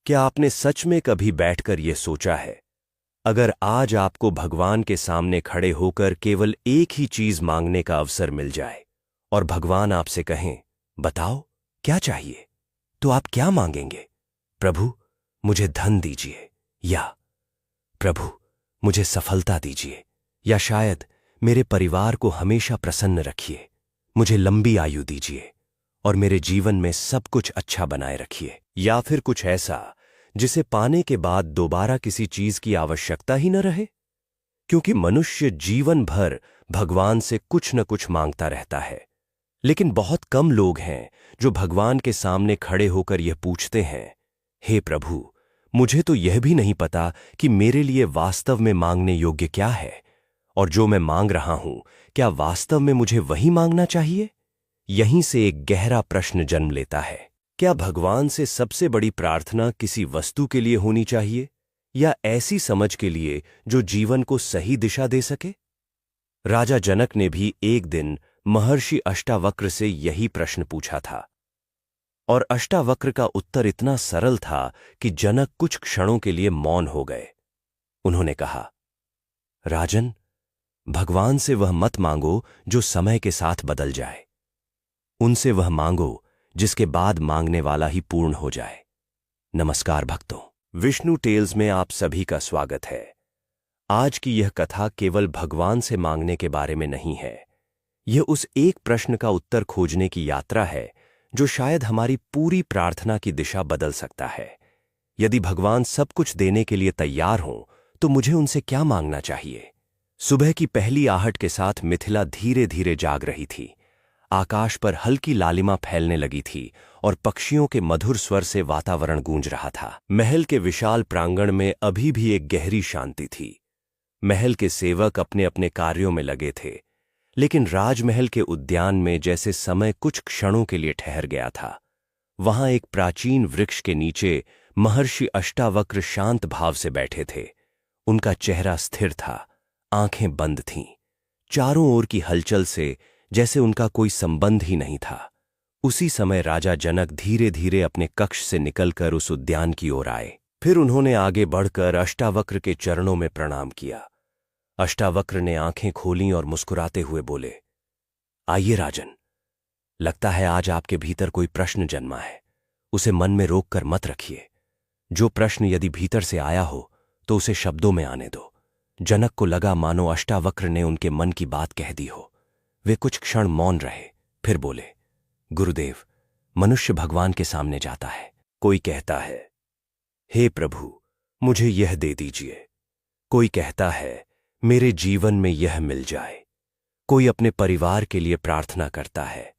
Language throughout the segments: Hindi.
क्या आपने सच में कभी बैठकर यह सोचा है, अगर आज आपको भगवान के सामने खड़े होकर केवल एक ही चीज मांगने का अवसर मिल जाए और भगवान आपसे कहें, बताओ क्या चाहिए, तो आप क्या मांगेंगे? प्रभु मुझे धन दीजिए, या प्रभु मुझे सफलता दीजिए, या शायद मेरे परिवार को हमेशा प्रसन्न रखिए, मुझे लंबी आयु दीजिए और मेरे जीवन में सब कुछ अच्छा बनाए रखिए, या फिर कुछ ऐसा जिसे पाने के बाद दोबारा किसी चीज की आवश्यकता ही न रहे? क्योंकि मनुष्य जीवन भर भगवान से कुछ न कुछ मांगता रहता है, लेकिन बहुत कम लोग हैं जो भगवान के सामने खड़े होकर यह पूछते हैं, हे प्रभु, मुझे तो यह भी नहीं पता कि मेरे लिए वास्तव में मांगने योग्य क्या है, और जो मैं मांग रहा हूं क्या वास्तव में मुझे वही मांगना चाहिए? यहीं से एक गहरा प्रश्न जन्म लेता है, क्या भगवान से सबसे बड़ी प्रार्थना किसी वस्तु के लिए होनी चाहिए, या ऐसी समझ के लिए जो जीवन को सही दिशा दे सके? राजा जनक ने भी एक दिन महर्षि अष्टावक्र से यही प्रश्न पूछा था, और अष्टावक्र का उत्तर इतना सरल था कि जनक कुछ क्षणों के लिए मौन हो गए। उन्होंने कहा, राजन, भगवान से वह मत मांगो जो समय के साथ बदल जाए, उनसे वह मांगो जिसके बाद मांगने वाला ही पूर्ण हो जाए। नमस्कार भक्तों, विष्णु टेल्स में आप सभी का स्वागत है। आज की यह कथा केवल भगवान से मांगने के बारे में नहीं है, यह उस एक प्रश्न का उत्तर खोजने की यात्रा है जो शायद हमारी पूरी प्रार्थना की दिशा बदल सकता है। यदि भगवान सब कुछ देने के लिए तैयार हों, तो मुझे उनसे क्या मांगना चाहिए? सुबह की पहली आहट के साथ मिथिला धीरे धीरे जाग रही थी। आकाश पर हल्की लालिमा फैलने लगी थी और पक्षियों के मधुर स्वर से वातावरण गूंज रहा था। महल के विशाल प्रांगण में अभी भी एक गहरी शांति थी। महल के सेवक अपने अपने कार्यों में लगे थे, लेकिन राजमहल के उद्यान में जैसे समय कुछ क्षणों के लिए ठहर गया था। वहां एक प्राचीन वृक्ष के नीचे महर्षि अष्टावक्र शांत भाव से बैठे थे। उनका चेहरा स्थिर था, आंखें बंद थीं। चारों ओर की हलचल से जैसे उनका कोई संबंध ही नहीं था। उसी समय राजा जनक धीरे धीरे अपने कक्ष से निकलकर उस उद्यान की ओर आए। फिर उन्होंने आगे बढ़कर अष्टावक्र के चरणों में प्रणाम किया। अष्टावक्र ने आंखें खोलीं और मुस्कुराते हुए बोले, आइए राजन, लगता है आज आपके भीतर कोई प्रश्न जन्मा है। उसे मन में रोक कर मत रखिए। जो प्रश्न यदि भीतर से आया हो तो उसे शब्दों में आने दो। जनक को लगा मानो अष्टावक्र ने उनके मन की बात कह दी हो। वे कुछ क्षण मौन रहे, फिर बोले, गुरुदेव, मनुष्य भगवान के सामने जाता है। कोई कहता है, हे प्रभु, मुझे यह दे दीजिए। कोई कहता है, मेरे जीवन में यह मिल जाए। कोई अपने परिवार के लिए प्रार्थना करता है।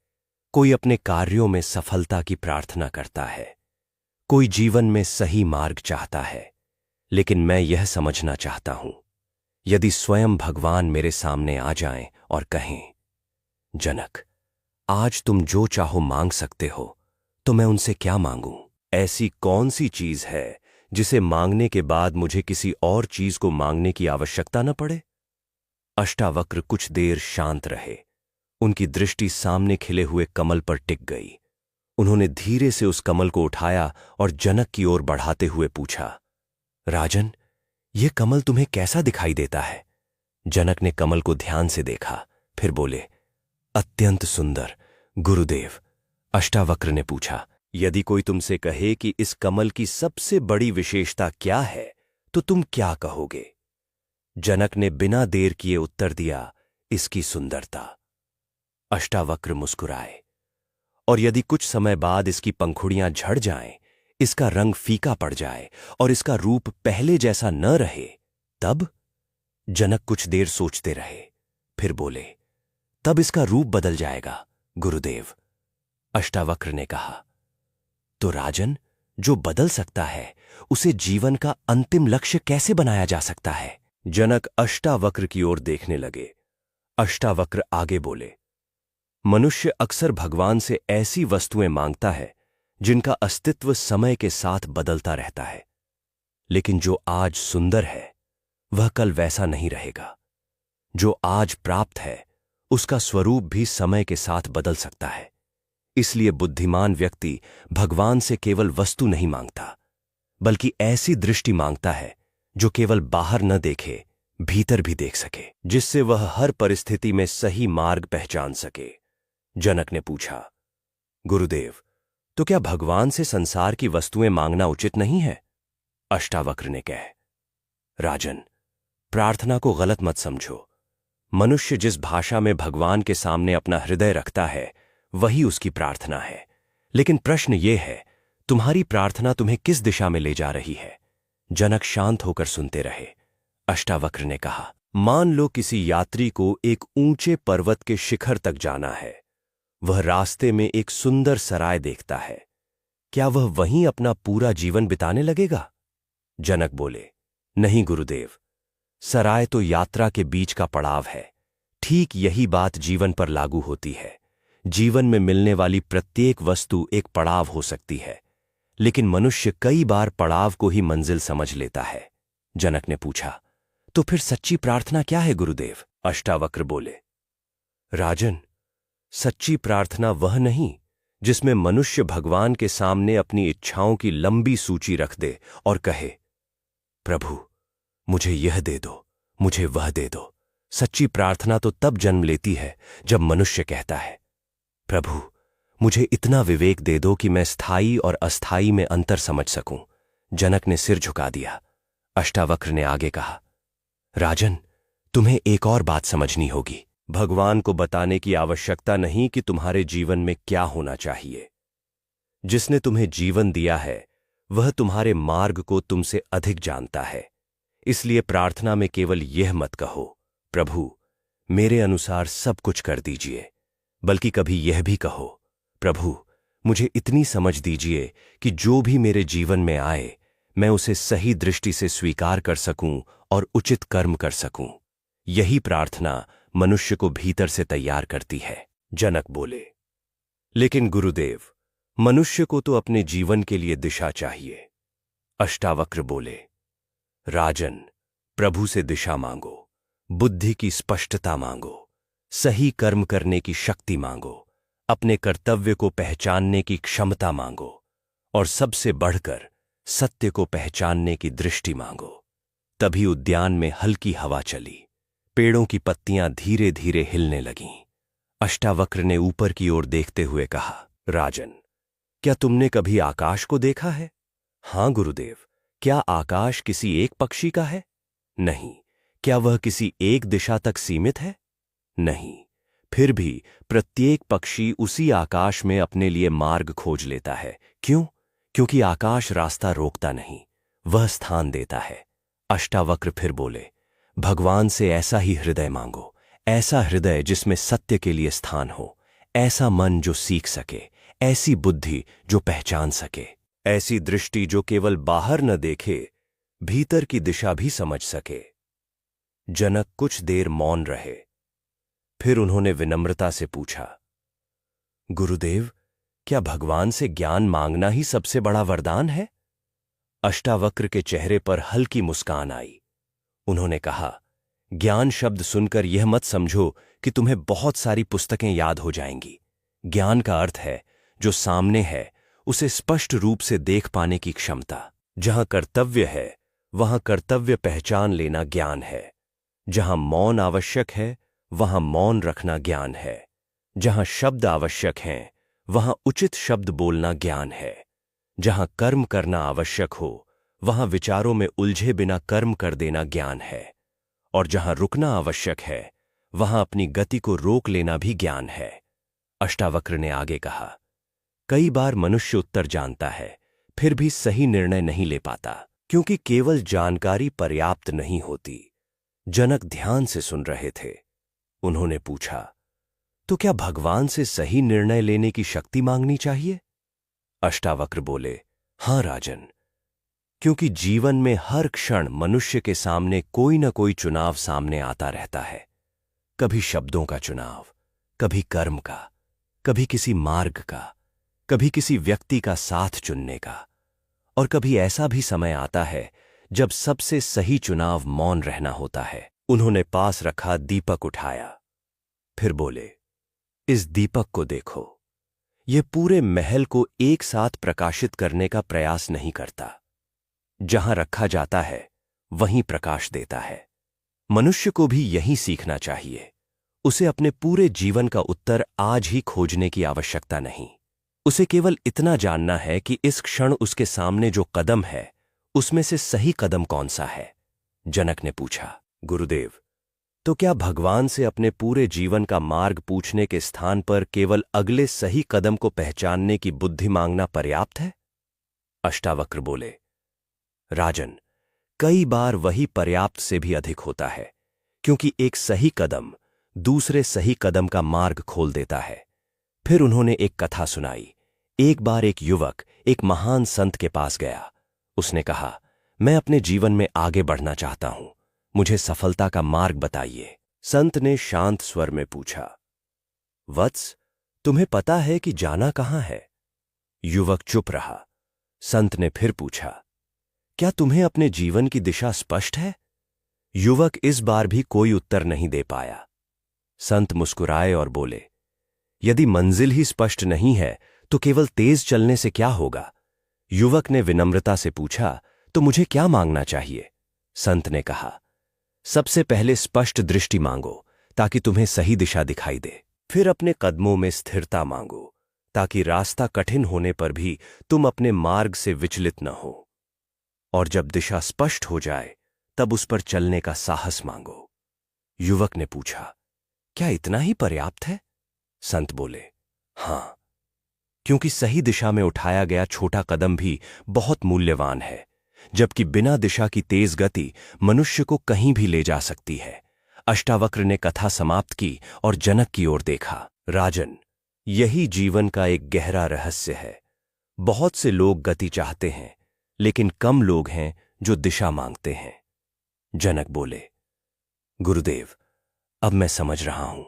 कोई अपने कार्यों में सफलता की प्रार्थना करता है। कोई जीवन में सही मार्ग चाहता है। लेकिन मैं यह समझना चाहता हूं, यदि स्वयं भगवान मेरे सामने आ जाएं और कहें, जनक, आज तुम जो चाहो मांग सकते हो, तो मैं उनसे क्या मांगूं? ऐसी कौन सी चीज है जिसे मांगने के बाद मुझे किसी और चीज को मांगने की आवश्यकता न पड़े? अष्टावक्र कुछ देर शांत रहे। उनकी दृष्टि सामने खिले हुए कमल पर टिक गई। उन्होंने धीरे से उस कमल को उठाया और जनक की ओर बढ़ाते हुए पूछा, राजन, यह कमल तुम्हें कैसा दिखाई देता है? जनक ने कमल को ध्यान से देखा, फिर बोले, अत्यंत सुंदर गुरुदेव। अष्टावक्र ने पूछा, यदि कोई तुमसे कहे कि इस कमल की सबसे बड़ी विशेषता क्या है, तो तुम क्या कहोगे? जनक ने बिना देर किए उत्तर दिया, इसकी सुंदरता। अष्टावक्र मुस्कुराए, और यदि कुछ समय बाद इसकी पंखुड़ियां झड़ जाएं, इसका रंग फीका पड़ जाए और इसका रूप पहले जैसा न रहे, तब? जनक कुछ देर सोचते रहे, फिर बोले, तब इसका रूप बदल जाएगा गुरुदेव। अष्टावक्र ने कहा, तो राजन, जो बदल सकता है उसे जीवन का अंतिम लक्ष्य कैसे बनाया जा सकता है? जनक अष्टावक्र की ओर देखने लगे। अष्टावक्र आगे बोले, मनुष्य अक्सर भगवान से ऐसी वस्तुएं मांगता है जिनका अस्तित्व समय के साथ बदलता रहता है, लेकिन जो आज सुंदर है वह कल वैसा नहीं रहेगा। जो आज प्राप्त है उसका स्वरूप भी समय के साथ बदल सकता है। इसलिए बुद्धिमान व्यक्ति भगवान से केवल वस्तु नहीं मांगता, बल्कि ऐसी दृष्टि मांगता है जो केवल बाहर न देखे, भीतर भी देख सके, जिससे वह हर परिस्थिति में सही मार्ग पहचान सके। जनक ने पूछा, गुरुदेव, तो क्या भगवान से संसार की वस्तुएं मांगना उचित नहीं है? अष्टावक्र ने कहा, राजन, प्रार्थना को गलत मत समझो। मनुष्य जिस भाषा में भगवान के सामने अपना हृदय रखता है वही उसकी प्रार्थना है। लेकिन प्रश्न यह है, तुम्हारी प्रार्थना तुम्हें किस दिशा में ले जा रही है? जनक शांत होकर सुनते रहे। अष्टावक्र ने कहा, मान लो किसी यात्री को एक ऊंचे पर्वत के शिखर तक जाना है। वह रास्ते में एक सुंदर सराय देखता है। क्या वह वहीं अपना पूरा जीवन बिताने लगेगा? जनक बोले, नहीं गुरुदेव, सराय तो यात्रा के बीच का पड़ाव है। ठीक यही बात जीवन पर लागू होती है। जीवन में मिलने वाली प्रत्येक वस्तु एक पड़ाव हो सकती है, लेकिन मनुष्य कई बार पड़ाव को ही मंजिल समझ लेता है। जनक ने पूछा, तो फिर सच्ची प्रार्थना क्या है गुरुदेव? अष्टावक्र बोले, राजन, सच्ची प्रार्थना वह नहीं जिसमें मनुष्य भगवान के सामने अपनी इच्छाओं की लंबी सूची रख दे और कहे, प्रभु मुझे यह दे दो, मुझे वह दे दो। सच्ची प्रार्थना तो तब जन्म लेती है जब मनुष्य कहता है, प्रभु मुझे इतना विवेक दे दो कि मैं स्थायी और अस्थायी में अंतर समझ सकूं। जनक ने सिर झुका दिया। अष्टावक्र ने आगे कहा, राजन, तुम्हें एक और बात समझनी होगी। भगवान को बताने की आवश्यकता नहीं कि तुम्हारे जीवन में क्या होना चाहिए। जिसने तुम्हें जीवन दिया है वह तुम्हारे मार्ग को तुमसे अधिक जानता है। इसलिए प्रार्थना में केवल यह मत कहो, प्रभु मेरे अनुसार सब कुछ कर दीजिए, बल्कि कभी यह भी कहो, प्रभु मुझे इतनी समझ दीजिए कि जो भी मेरे जीवन में आए मैं उसे सही दृष्टि से स्वीकार कर सकूं और उचित कर्म कर सकूं। यही प्रार्थना मनुष्य को भीतर से तैयार करती है। जनक बोले, लेकिन गुरुदेव, मनुष्य को तो अपने जीवन के लिए दिशा चाहिए। अष्टावक्र बोले, राजन, प्रभु से दिशा मांगो, बुद्धि की स्पष्टता मांगो, सही कर्म करने की शक्ति मांगो, अपने कर्तव्य को पहचानने की क्षमता मांगो और सबसे बढ़कर सत्य को पहचानने की दृष्टि मांगो। तभी उद्यान में हल्की हवा चली, पेड़ों की पत्तियां धीरे धीरे हिलने लगीं। अष्टावक्र ने ऊपर की ओर देखते हुए कहा, राजन, क्या तुमने कभी आकाश को देखा है? हां गुरुदेव। क्या आकाश किसी एक पक्षी का है? नहीं। क्या वह किसी एक दिशा तक सीमित है? नहीं। फिर भी प्रत्येक पक्षी उसी आकाश में अपने लिए मार्ग खोज लेता है। क्यों? क्योंकि आकाश रास्ता रोकता नहीं, वह स्थान देता है। अष्टावक्र फिर बोले, भगवान से ऐसा ही हृदय मांगो, ऐसा हृदय जिसमें सत्य के लिए स्थान हो, ऐसा मन जो सीख सके, ऐसी बुद्धि जो पहचान सके, ऐसी दृष्टि जो केवल बाहर न देखे, भीतर की दिशा भी समझ सके। जनक कुछ देर मौन रहे। फिर उन्होंने विनम्रता से पूछा, गुरुदेव, क्या भगवान से ज्ञान मांगना ही सबसे बड़ा वरदान है? अष्टावक्र के चेहरे पर हल्की मुस्कान आई। उन्होंने कहा, ज्ञान शब्द सुनकर यह मत समझो कि तुम्हें बहुत सारी पुस्तकें याद हो जाएंगी। ज्ञान का अर्थ है जो सामने है उसे स्पष्ट रूप से देख पाने की क्षमता। जहां कर्तव्य है वहां कर्तव्य पहचान लेना ज्ञान है। जहां मौन आवश्यक है वहां मौन रखना ज्ञान है। जहां शब्द आवश्यक हैं वहां उचित शब्द बोलना ज्ञान है। जहां कर्म करना आवश्यक हो वहां विचारों में उलझे बिना कर्म कर देना ज्ञान है। और जहां रुकना आवश्यक है वहां अपनी गति को रोक लेना भी ज्ञान है। अष्टावक्र ने आगे कहा, कई बार मनुष्य उत्तर जानता है फिर भी सही निर्णय नहीं ले पाता, क्योंकि केवल जानकारी पर्याप्त नहीं होती। जनक ध्यान से सुन रहे थे। उन्होंने पूछा, तो क्या भगवान से सही निर्णय लेने की शक्ति मांगनी चाहिए? अष्टावक्र बोले, हां राजन, क्योंकि जीवन में हर क्षण मनुष्य के सामने कोई न कोई चुनाव सामने आता रहता है। कभी शब्दों का चुनाव, कभी कर्म का, कभी किसी मार्ग का, कभी किसी व्यक्ति का साथ चुनने का, और कभी ऐसा भी समय आता है जब सबसे सही चुनाव मौन रहना होता है। उन्होंने पास रखा दीपक उठाया, फिर बोले, इस दीपक को देखो, यह पूरे महल को एक साथ प्रकाशित करने का प्रयास नहीं करता। जहां रखा जाता है वहीं प्रकाश देता है। मनुष्य को भी यही सीखना चाहिए। उसे अपने पूरे जीवन का उत्तर आज ही खोजने की आवश्यकता नहीं। उसे केवल इतना जानना है कि इस क्षण उसके सामने जो कदम है उसमें से सही कदम कौन सा है। जनक ने पूछा, गुरुदेव, तो क्या भगवान से अपने पूरे जीवन का मार्ग पूछने के स्थान पर केवल अगले सही कदम को पहचानने की बुद्धि मांगना पर्याप्त है? अष्टावक्र बोले, राजन, कई बार वही पर्याप्त से भी अधिक होता है, क्योंकि एक सही कदम दूसरे सही कदम का मार्ग खोल देता है। फिर उन्होंने एक कथा सुनाई। एक बार एक युवक एक महान संत के पास गया। उसने कहा, मैं अपने जीवन में आगे बढ़ना चाहता हूं, मुझे सफलता का मार्ग बताइए। संत ने शांत स्वर में पूछा, वत्स, तुम्हें पता है कि जाना कहां है? युवक चुप रहा। संत ने फिर पूछा, क्या तुम्हें अपने जीवन की दिशा स्पष्ट है? युवक इस बार भी कोई उत्तर नहीं दे पाया। संत मुस्कुराए और बोले, यदि मंजिल ही स्पष्ट नहीं है तो केवल तेज चलने से क्या होगा? युवक ने विनम्रता से पूछा, तो मुझे क्या मांगना चाहिए? संत ने कहा, सबसे पहले स्पष्ट दृष्टि मांगो ताकि तुम्हें सही दिशा दिखाई दे। फिर अपने कदमों में स्थिरता मांगो ताकि रास्ता कठिन होने पर भी तुम अपने मार्ग से विचलित न हो। और जब दिशा स्पष्ट हो जाए तब उस पर चलने का साहस मांगो। युवक ने पूछा, क्या इतना ही पर्याप्त है? संत बोले, हां, क्योंकि सही दिशा में उठाया गया छोटा कदम भी बहुत मूल्यवान है, जबकि बिना दिशा की तेज गति मनुष्य को कहीं भी ले जा सकती है। अष्टावक्र ने कथा समाप्त की और जनक की ओर देखा। राजन, यही जीवन का एक गहरा रहस्य है। बहुत से लोग गति चाहते हैं, लेकिन कम लोग हैं जो दिशा मांगते हैं। जनक बोले, गुरुदेव, अब मैं समझ रहा हूं।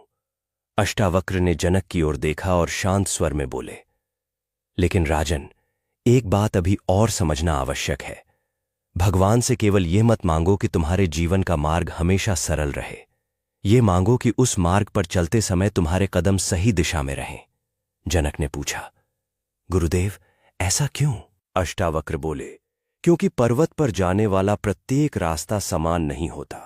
अष्टावक्र ने जनक की ओर देखा और शांत स्वर में बोले, लेकिन राजन, एक बात अभी और समझना आवश्यक है। भगवान से केवल यह मत मांगो कि तुम्हारे जीवन का मार्ग हमेशा सरल रहे। ये मांगो कि उस मार्ग पर चलते समय तुम्हारे कदम सही दिशा में रहें। जनक ने पूछा, गुरुदेव, ऐसा क्यों? अष्टावक्र बोले, क्योंकि पर्वत पर जाने वाला प्रत्येक रास्ता समान नहीं होता।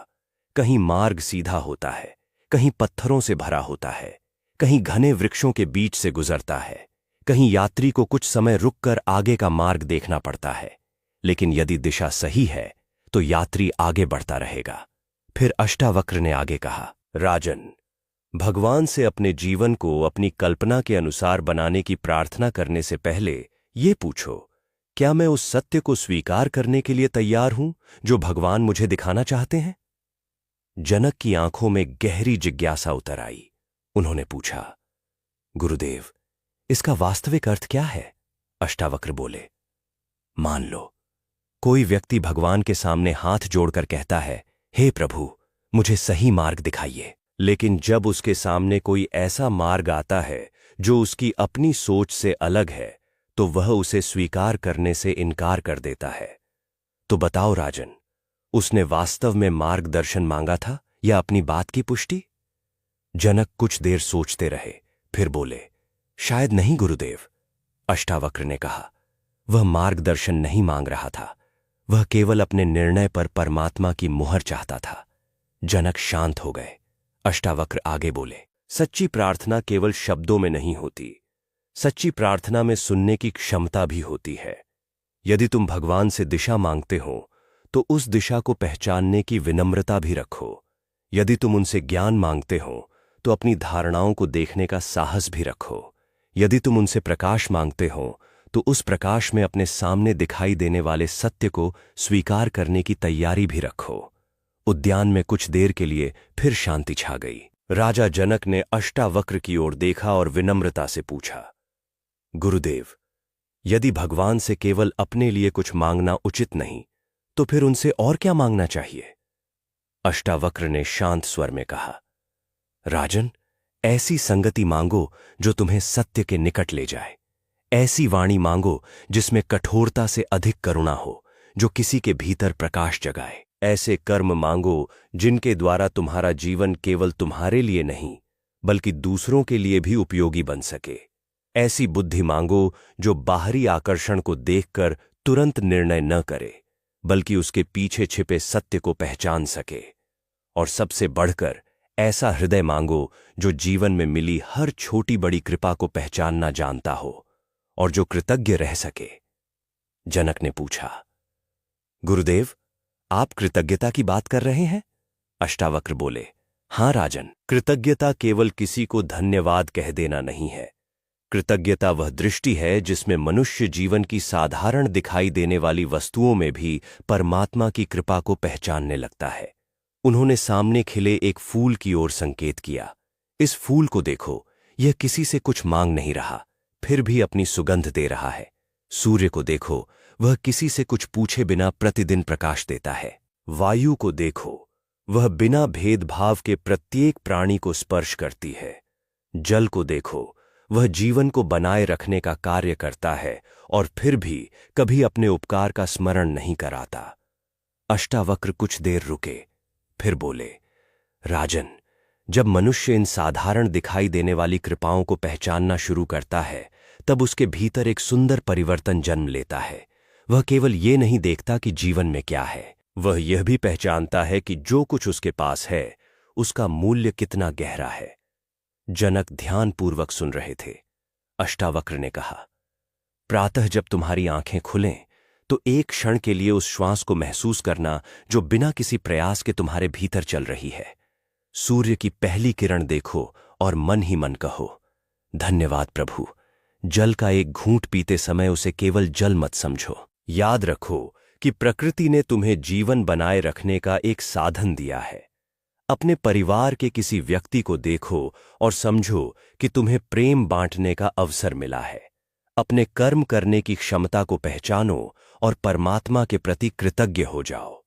कहीं मार्ग सीधा होता है, कहीं पत्थरों से भरा होता है, कहीं घने वृक्षों के बीच से गुजरता है, कहीं यात्री को कुछ समय रुककर आगे का मार्ग देखना पड़ता है। लेकिन यदि दिशा सही है तो यात्री आगे बढ़ता रहेगा। फिर अष्टावक्र ने आगे कहा, राजन, भगवान से अपने जीवन को अपनी कल्पना के अनुसार बनाने की प्रार्थना करने से पहले ये पूछो, क्या मैं उस सत्य को स्वीकार करने के लिए तैयार हूं जो भगवान मुझे दिखाना चाहते हैं? जनक की आंखों में गहरी जिज्ञासा उतर आई। उन्होंने पूछा, गुरुदेव, इसका वास्तविक अर्थ क्या है? अष्टावक्र बोले, मान लो कोई व्यक्ति भगवान के सामने हाथ जोड़कर कहता है, हे प्रभु, मुझे सही मार्ग दिखाइए। लेकिन जब उसके सामने कोई ऐसा मार्ग आता है जो उसकी अपनी सोच से अलग है तो वह उसे स्वीकार करने से इनकार कर देता है। तो बताओ राजन, उसने वास्तव में मार्गदर्शन मांगा था या अपनी बात की पुष्टि? जनक कुछ देर सोचते रहे, फिर बोले, शायद नहीं गुरुदेव। अष्टावक्र ने कहा, वह मार्गदर्शन नहीं मांग रहा था, वह केवल अपने निर्णय पर परमात्मा की मुहर चाहता था। जनक शांत हो गए। अष्टावक्र आगे बोले, सच्ची प्रार्थना केवल शब्दों में नहीं होती, सच्ची प्रार्थना में सुनने की क्षमता भी होती है। यदि तुम भगवान से दिशा मांगते हो तो उस दिशा को पहचानने की विनम्रता भी रखो। यदि तुम उनसे ज्ञान मांगते हो तो अपनी धारणाओं को देखने का साहस भी रखो। यदि तुम उनसे प्रकाश मांगते हो तो उस प्रकाश में अपने सामने दिखाई देने वाले सत्य को स्वीकार करने की तैयारी भी रखो। उद्यान में कुछ देर के लिए फिर शांति छा गई। राजा जनक ने अष्टावक्र की ओर देखा और विनम्रता से पूछा, गुरुदेव, यदि भगवान से केवल अपने लिए कुछ मांगना उचित नहीं तो फिर उनसे और क्या मांगना चाहिए? अष्टावक्र ने शांत स्वर में कहा, राजन, ऐसी संगति मांगो जो तुम्हें सत्य के निकट ले जाए। ऐसी वाणी मांगो जिसमें कठोरता से अधिक करुणा हो, जो किसी के भीतर प्रकाश जगाए। ऐसे कर्म मांगो जिनके द्वारा तुम्हारा जीवन केवल तुम्हारे लिए नहीं बल्कि दूसरों के लिए भी उपयोगी बन सके। ऐसी बुद्धि मांगो जो बाहरी आकर्षण को देखकर तुरंत निर्णय न करे बल्कि उसके पीछे छिपे सत्य को पहचान सके। और सबसे बढ़कर ऐसा हृदय मांगो जो जीवन में मिली हर छोटी बड़ी कृपा को पहचानना जानता हो और जो कृतज्ञ रह सके। जनक ने पूछा, गुरुदेव, आप कृतज्ञता की बात कर रहे हैं? अष्टावक्र बोले, हां राजन, कृतज्ञता केवल किसी को धन्यवाद कह देना नहीं है। कृतज्ञता वह दृष्टि है जिसमें मनुष्य जीवन की साधारण दिखाई देने वाली वस्तुओं में भी परमात्मा की कृपा को पहचानने लगता है। उन्होंने सामने खिले एक फूल की ओर संकेत किया। इस फूल को देखो, यह किसी से कुछ मांग नहीं रहा, फिर भी अपनी सुगंध दे रहा है। सूर्य को देखो, वह किसी से कुछ पूछे बिना प्रतिदिन प्रकाश देता है। वायु को देखो, वह बिना भेदभाव के प्रत्येक प्राणी को स्पर्श करती है। जल को देखो, वह जीवन को बनाए रखने का कार्य करता है और फिर भी कभी अपने उपकार का स्मरण नहीं कराता। अष्टावक्र कुछ देर रुके, फिर बोले, राजन, जब मनुष्य इन साधारण दिखाई देने वाली कृपाओं को पहचानना शुरू करता है, तब उसके भीतर एक सुंदर परिवर्तन जन्म लेता है। वह केवल ये नहीं देखता कि जीवन में क्या है, वह यह भी पहचानता है कि जो कुछ उसके पास है उसका मूल्य कितना गहरा है। जनक ध्यानपूर्वक सुन रहे थे। अष्टावक्र ने कहा, प्रातः जब तुम्हारी आंखें खुलें तो एक क्षण के लिए उस श्वास को महसूस करना जो बिना किसी प्रयास के तुम्हारे भीतर चल रही है। सूर्य की पहली किरण देखो और मन ही मन कहो, धन्यवाद प्रभु। जल का एक घूंट पीते समय उसे केवल जल मत समझो। याद रखो कि प्रकृति ने तुम्हें जीवन बनाए रखने का एक साधन दिया है। अपने परिवार के किसी व्यक्ति को देखो और समझो कि तुम्हें प्रेम बांटने का अवसर मिला है। अपने कर्म करने की क्षमता को पहचानो और परमात्मा के प्रति कृतज्ञ हो जाओ।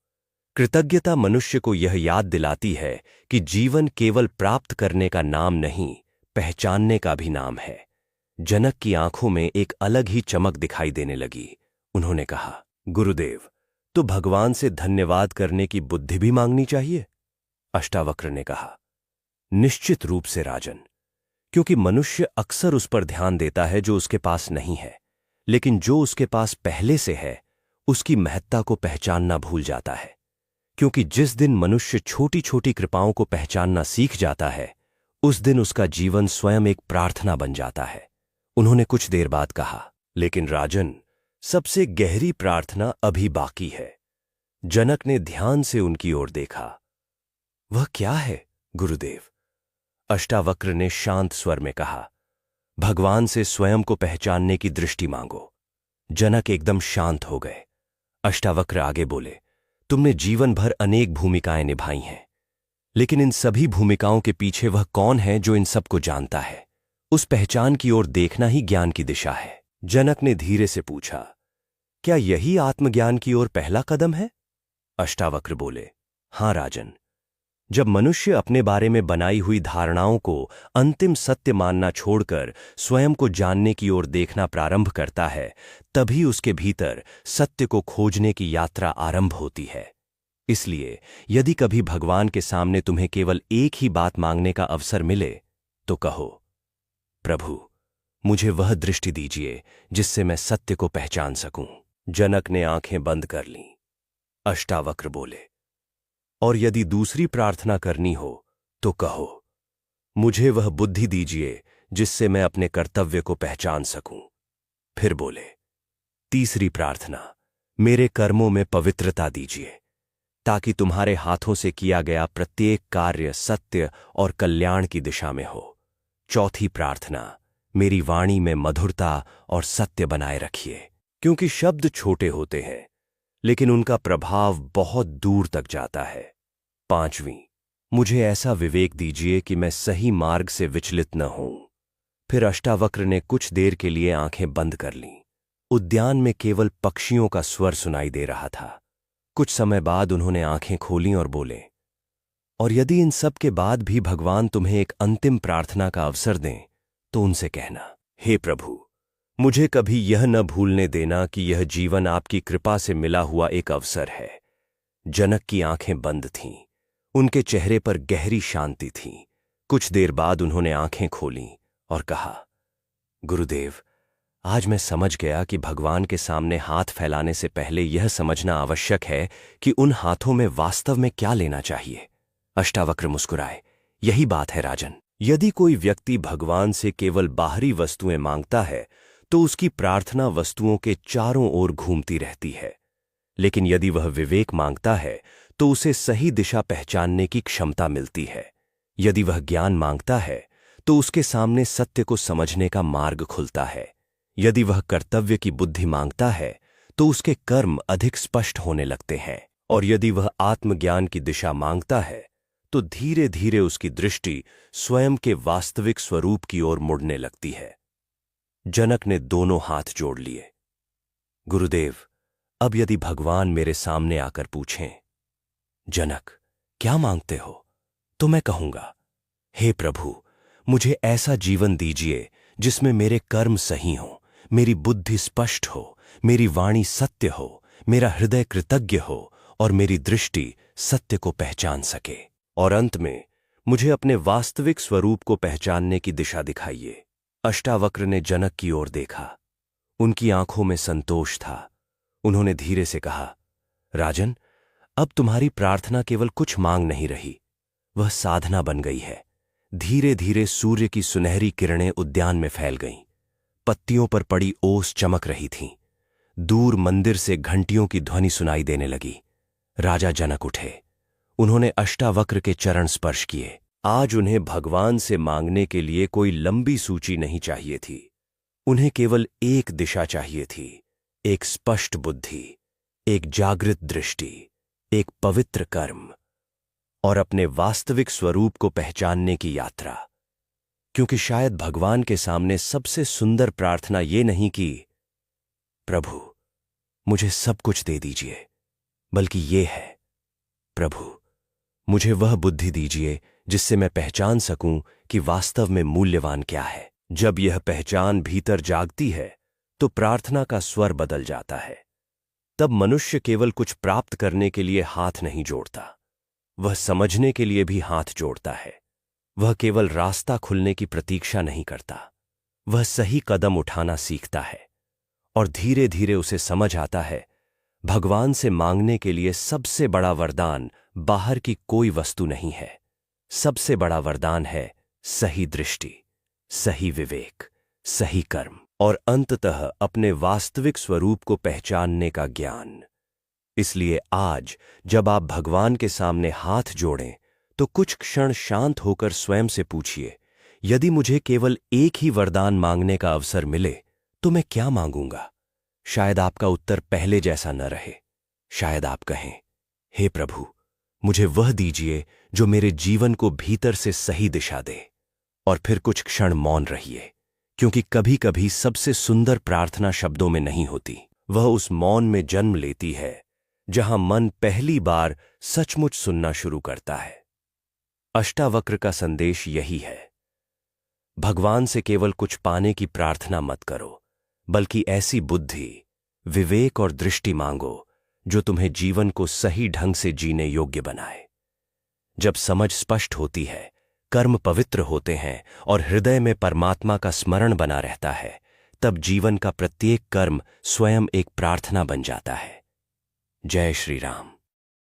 कृतज्ञता मनुष्य को यह याद दिलाती है कि जीवन केवल प्राप्त करने का नाम नहीं, पहचानने का भी नाम है। जनक की आंखों में एक अलग ही चमक दिखाई देने लगी। उन्होंने कहा, गुरुदेव, तो भगवान से धन्यवाद करने की बुद्धि भी मांगनी चाहिए? अष्टावक्र ने कहा, निश्चित रूप से राजन, क्योंकि मनुष्य अक्सर उस पर ध्यान देता है जो उसके पास नहीं है, लेकिन जो उसके पास पहले से है उसकी महत्ता को पहचानना भूल जाता है। क्योंकि जिस दिन मनुष्य छोटी छोटी कृपाओं को पहचानना सीख जाता है, उस दिन उसका जीवन स्वयं एक प्रार्थना बन जाता है। उन्होंने कुछ देर बाद कहा, लेकिन राजन, सबसे गहरी प्रार्थना अभी बाकी है। जनक ने ध्यान से उनकी ओर देखा। वह क्या है गुरुदेव? अष्टावक्र ने शांत स्वर में कहा, भगवान से स्वयं को पहचानने की दृष्टि मांगो। जनक एकदम शांत हो गए। अष्टावक्र आगे बोले, तुमने जीवन भर अनेक भूमिकाएं निभाई हैं, लेकिन इन सभी भूमिकाओं के पीछे वह कौन है जो इन सबको जानता है? उस पहचान की ओर देखना ही ज्ञान की दिशा है। जनक ने धीरे से पूछा, क्या यही आत्मज्ञान की ओर पहला कदम है? अष्टावक्र बोले, हां राजन। जब मनुष्य अपने बारे में बनाई हुई धारणाओं को अंतिम सत्य मानना छोड़कर स्वयं को जानने की ओर देखना प्रारंभ करता है, तभी उसके भीतर सत्य को खोजने की यात्रा आरंभ होती है। इसलिए यदि कभी भगवान के सामने तुम्हें केवल एक ही बात मांगने का अवसर मिले, तो कहो, प्रभु, मुझे वह दृष्टि दीजिए जिससे मैं सत्य को पहचान सकूं। जनक ने आंखें बंद कर लीं। अष्टावक्र बोले, और यदि दूसरी प्रार्थना करनी हो तो कहो, मुझे वह बुद्धि दीजिए जिससे मैं अपने कर्तव्य को पहचान सकूं। फिर बोले, तीसरी प्रार्थना, मेरे कर्मों में पवित्रता दीजिए ताकि तुम्हारे हाथों से किया गया प्रत्येक कार्य सत्य और कल्याण की दिशा में हो। चौथी प्रार्थना, मेरी वाणी में मधुरता और सत्य बनाए रखिए, क्योंकि शब्द छोटे होते हैं लेकिन उनका प्रभाव बहुत दूर तक जाता है। पांचवीं, मुझे ऐसा विवेक दीजिए कि मैं सही मार्ग से विचलित न हूं। फिर अष्टावक्र ने कुछ देर के लिए आंखें बंद कर लीं। उद्यान में केवल पक्षियों का स्वर सुनाई दे रहा था। कुछ समय बाद उन्होंने आंखें खोलीं और बोले, और यदि इन सब के बाद भी भगवान तुम्हें एक अंतिम प्रार्थना का अवसर दें तो उनसे कहना, हे प्रभु, मुझे कभी यह न भूलने देना कि यह जीवन आपकी कृपा से मिला हुआ एक अवसर है। जनक की आंखें बंद थीं। उनके चेहरे पर गहरी शांति थी। कुछ देर बाद उन्होंने आंखें खोलीं और कहा, गुरुदेव, आज मैं समझ गया कि भगवान के सामने हाथ फैलाने से पहले यह समझना आवश्यक है कि उन हाथों में वास्तव में क्या लेना चाहिए। अष्टावक्र मुस्कुराए। यही बात है राजन। यदि कोई व्यक्ति भगवान से केवल बाहरी वस्तुएं मांगता है तो उसकी प्रार्थना वस्तुओं के चारों ओर घूमती रहती है। लेकिन यदि वह विवेक मांगता है तो उसे सही दिशा पहचानने की क्षमता मिलती है। यदि वह ज्ञान मांगता है तो उसके सामने सत्य को समझने का मार्ग खुलता है। यदि वह कर्तव्य की बुद्धि मांगता है तो उसके कर्म अधिक स्पष्ट होने लगते हैं। और यदि वह आत्मज्ञान की दिशा मांगता है तो धीरे धीरे उसकी दृष्टि स्वयं के वास्तविक स्वरूप की ओर मुड़ने लगती है। जनक ने दोनों हाथ जोड़ लिए। गुरुदेव, अब यदि भगवान मेरे सामने आकर पूछें, जनक क्या मांगते हो, तो मैं कहूंगा, हे प्रभु, मुझे ऐसा जीवन दीजिए जिसमें मेरे कर्म सही हों, मेरी बुद्धि स्पष्ट हो, मेरी वाणी सत्य हो, मेरा हृदय कृतज्ञ हो और मेरी दृष्टि सत्य को पहचान सके। और अंत में मुझे अपने वास्तविक स्वरूप को पहचानने की दिशा दिखाइए। अष्टावक्र ने जनक की ओर देखा। उनकी आंखों में संतोष था। उन्होंने धीरे से कहा, राजन, अब तुम्हारी प्रार्थना केवल कुछ मांग नहीं रही, वह साधना बन गई है। धीरे धीरे सूर्य की सुनहरी किरणें उद्यान में फैल गईं। पत्तियों पर पड़ी ओस चमक रही थीं। दूर मंदिर से घंटियों की ध्वनि सुनाई देने लगी। राजा जनक उठे। उन्होंने अष्टावक्र के चरण स्पर्श किए। आज उन्हें भगवान से मांगने के लिए कोई लंबी सूची नहीं चाहिए थी। उन्हें केवल एक दिशा चाहिए थी, एक स्पष्ट बुद्धि, एक जागृत दृष्टि, एक पवित्र कर्म और अपने वास्तविक स्वरूप को पहचानने की यात्रा। क्योंकि शायद भगवान के सामने सबसे सुंदर प्रार्थना ये नहीं कि प्रभु मुझे सब कुछ दे दीजिए, बल्कि ये है, प्रभु मुझे वह बुद्धि दीजिए जिससे मैं पहचान सकूं कि वास्तव में मूल्यवान क्या है। जब यह पहचान भीतर जागती है तो प्रार्थना का स्वर बदल जाता है। तब मनुष्य केवल कुछ प्राप्त करने के लिए हाथ नहीं जोड़ता, वह समझने के लिए भी हाथ जोड़ता है। वह केवल रास्ता खुलने की प्रतीक्षा नहीं करता, वह सही कदम उठाना सीखता है। और धीरे धीरे उसे समझ आता है, भगवान से मांगने के लिए सबसे बड़ा वरदान बाहर की कोई वस्तु नहीं है। सबसे बड़ा वरदान है सही दृष्टि, सही विवेक, सही कर्म और अंततः अपने वास्तविक स्वरूप को पहचानने का ज्ञान। इसलिए आज जब आप भगवान के सामने हाथ जोड़ें तो कुछ क्षण शांत होकर स्वयं से पूछिए, यदि मुझे केवल एक ही वरदान मांगने का अवसर मिले तो मैं क्या मांगूंगा। शायद आपका उत्तर पहले जैसा न रहे। शायद आप कहें, हे प्रभु, मुझे वह दीजिए जो मेरे जीवन को भीतर से सही दिशा दे। और फिर कुछ क्षण मौन रहिए, क्योंकि कभी कभी सबसे सुंदर प्रार्थना शब्दों में नहीं होती, वह उस मौन में जन्म लेती है जहां मन पहली बार सचमुच सुनना शुरू करता है। अष्टावक्र का संदेश यही है, भगवान से केवल कुछ पाने की प्रार्थना मत करो, बल्कि ऐसी बुद्धि, विवेक और दृष्टि मांगो जो तुम्हें जीवन को सही ढंग से जीने योग्य बनाए। जब समझ स्पष्ट होती है, कर्म पवित्र होते हैं और हृदय में परमात्मा का स्मरण बना रहता है, तब जीवन का प्रत्येक कर्म स्वयं एक प्रार्थना बन जाता है। जय श्री राम।